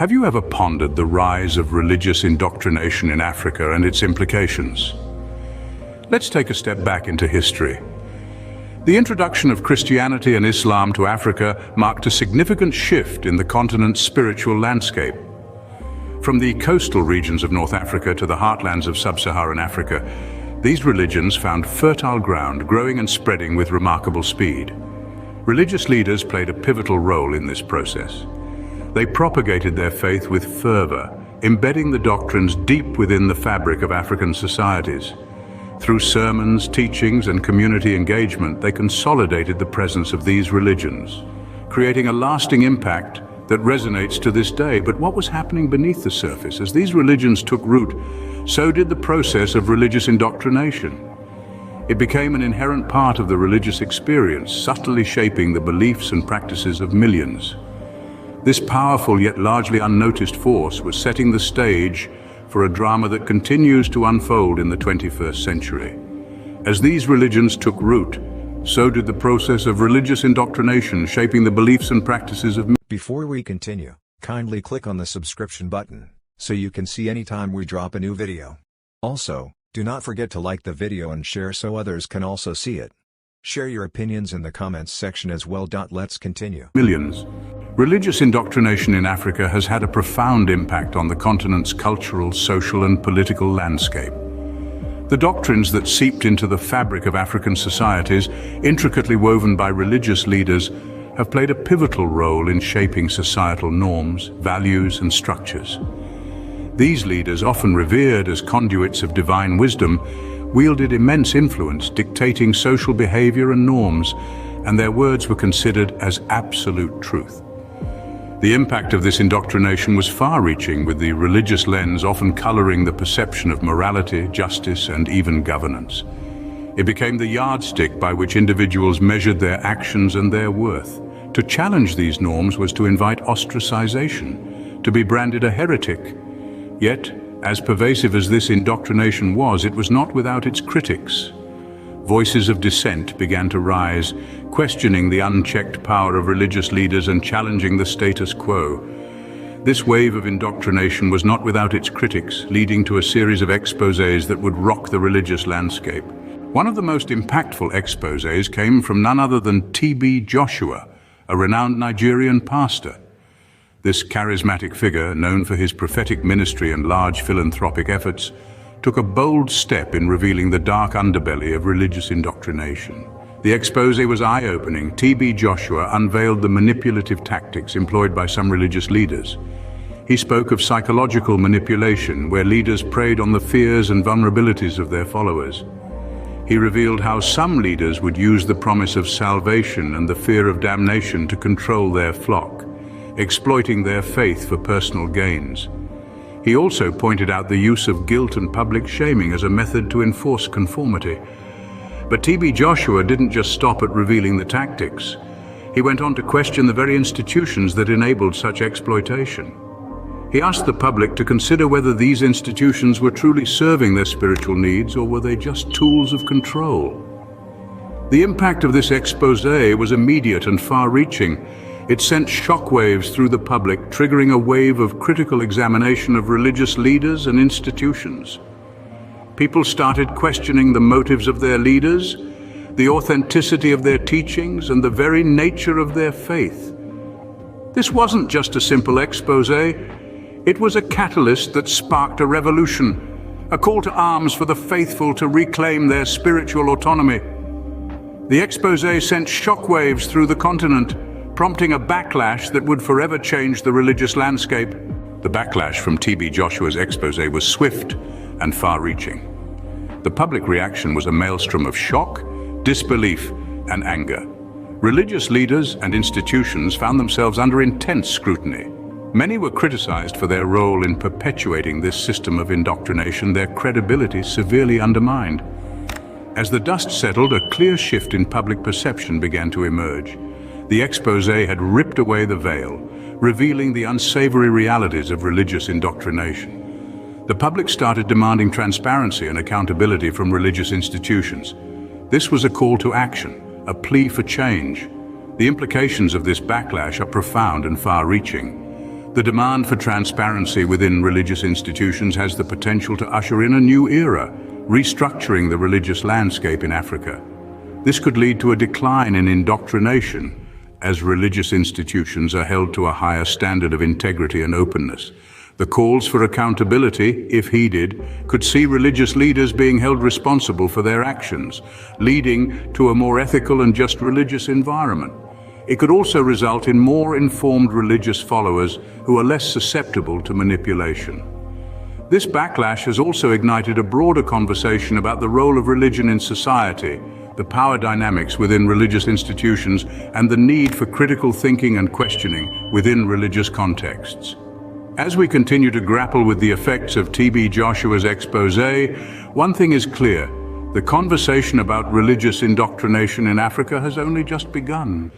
Have you ever pondered the rise of religious indoctrination in Africa and its implications? Let's take a step back into history. The introduction of Christianity and Islam to Africa marked a significant shift in the continent's spiritual landscape. From the coastal regions of North Africa to the heartlands of sub-Saharan Africa, these religions found fertile ground, growing and spreading with remarkable speed. Religious leaders played a pivotal role in this process. They propagated their faith with fervor, embedding the doctrines deep within the fabric of African societies. Through sermons, teachings, and community engagement, they consolidated the presence of these religions, creating a lasting impact that resonates to this day. But what was happening beneath the surface? As these religions took root, so did the process of religious indoctrination. It became an inherent part of the religious experience, subtly shaping the beliefs and practices of millions. This powerful yet largely unnoticed force was setting the stage for a drama that continues to unfold in the 21st century. As these religions took root, so did the process of religious indoctrination, shaping the beliefs and practices of... Before we continue, kindly click on the subscription button, so you can see anytime we drop a new video. Also, do not forget to like the video and share so others can also see it. Share your opinions in the comments section as well. Let's continue. Millions. Religious indoctrination in Africa has had a profound impact on the continent's cultural, social, and political landscape. The doctrines that seeped into the fabric of African societies, intricately woven by religious leaders, have played a pivotal role in shaping societal norms, values, and structures. These leaders, often revered as conduits of divine wisdom, wielded immense influence, dictating social behavior and norms, and their words were considered as absolute truth. The impact of this indoctrination was far-reaching, with the religious lens often coloring the perception of morality, justice, and even governance. It became the yardstick by which individuals measured their actions and their worth. To challenge these norms was to invite ostracization, to be branded a heretic. Yet, as pervasive as this indoctrination was, it was not without its critics. Voices of dissent began to rise, questioning the unchecked power of religious leaders and challenging the status quo. This wave of indoctrination was not without its critics, leading to a series of exposés that would rock the religious landscape. One of the most impactful exposés came from none other than T.B. Joshua, a renowned Nigerian pastor. This charismatic figure, known for his prophetic ministry and large philanthropic efforts, took a bold step in revealing the dark underbelly of religious indoctrination. The exposé was eye-opening. T.B. Joshua unveiled the manipulative tactics employed by some religious leaders. He spoke of psychological manipulation, where leaders preyed on the fears and vulnerabilities of their followers. He revealed how some leaders would use the promise of salvation and the fear of damnation to control their flock, exploiting their faith for personal gains. He also pointed out the use of guilt and public shaming as a method to enforce conformity. But T.B. Joshua didn't just stop at revealing the tactics. He went on to question the very institutions that enabled such exploitation. He asked the public to consider whether these institutions were truly serving their spiritual needs, or were they just tools of control. The impact of this exposé was immediate and far-reaching. It sent shockwaves through the public, triggering a wave of critical examination of religious leaders and institutions. People started questioning the motives of their leaders, the authenticity of their teachings, and the very nature of their faith. This wasn't just a simple exposé. It was a catalyst that sparked a revolution, a call to arms for the faithful to reclaim their spiritual autonomy. The exposé sent shockwaves through the continent, prompting a backlash that would forever change the religious landscape. The backlash from T.B. Joshua's exposé was swift and far-reaching. The public reaction was a maelstrom of shock, disbelief, and anger. Religious leaders and institutions found themselves under intense scrutiny. Many were criticized for their role in perpetuating this system of indoctrination, their credibility severely undermined. As the dust settled, a clear shift in public perception began to emerge. The exposé had ripped away the veil, revealing the unsavory realities of religious indoctrination. The public started demanding transparency and accountability from religious institutions. This was a call to action, a plea for change. The implications of this backlash are profound and far-reaching. The demand for transparency within religious institutions has the potential to usher in a new era, restructuring the religious landscape in Africa. This could lead to a decline in indoctrination, as religious institutions are held to a higher standard of integrity and openness. The calls for accountability, if heeded, could see religious leaders being held responsible for their actions, leading to a more ethical and just religious environment. It could also result in more informed religious followers who are less susceptible to manipulation. This backlash has also ignited a broader conversation about the role of religion in society, the power dynamics within religious institutions, and the need for critical thinking and questioning within religious contexts. As we continue to grapple with the effects of T.B. Joshua's Exposé, one thing is clear: the conversation about religious indoctrination in Africa has only just begun.